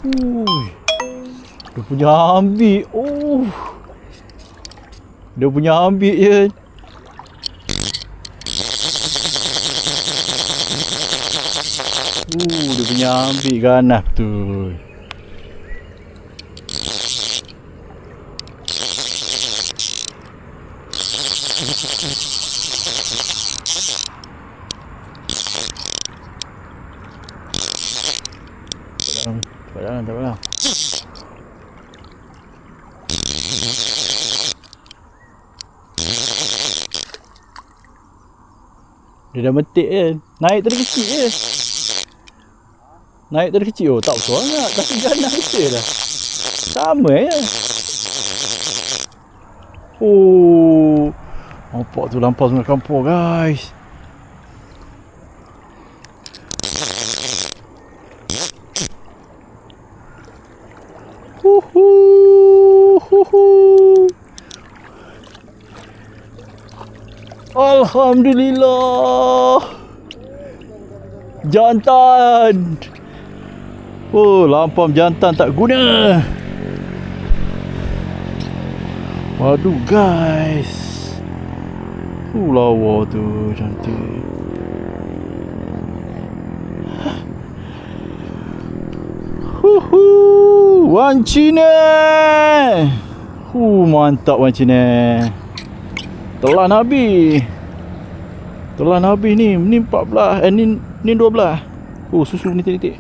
Ui. Dia punya ambil. Oh. Dia punya ambil je. Dia punya ambil ganas tu. Tak apa. Dia dah metik je. Naik tadi kecil je. Naik tadi kecil. Oh, tak betul sangat. Tapi ganas kita dah. Sama je. Oh. Nampak tu lampau sungai kampung, guys. Alhamdulillah. Jantan. Oh, lampam jantan tak guna. Waduh, guys. Lawa tu cantik. Wancina. Mantap wancina. Telan habis. Telan habis ni. Ni 14. Ni 12. Susu ni titik-titik.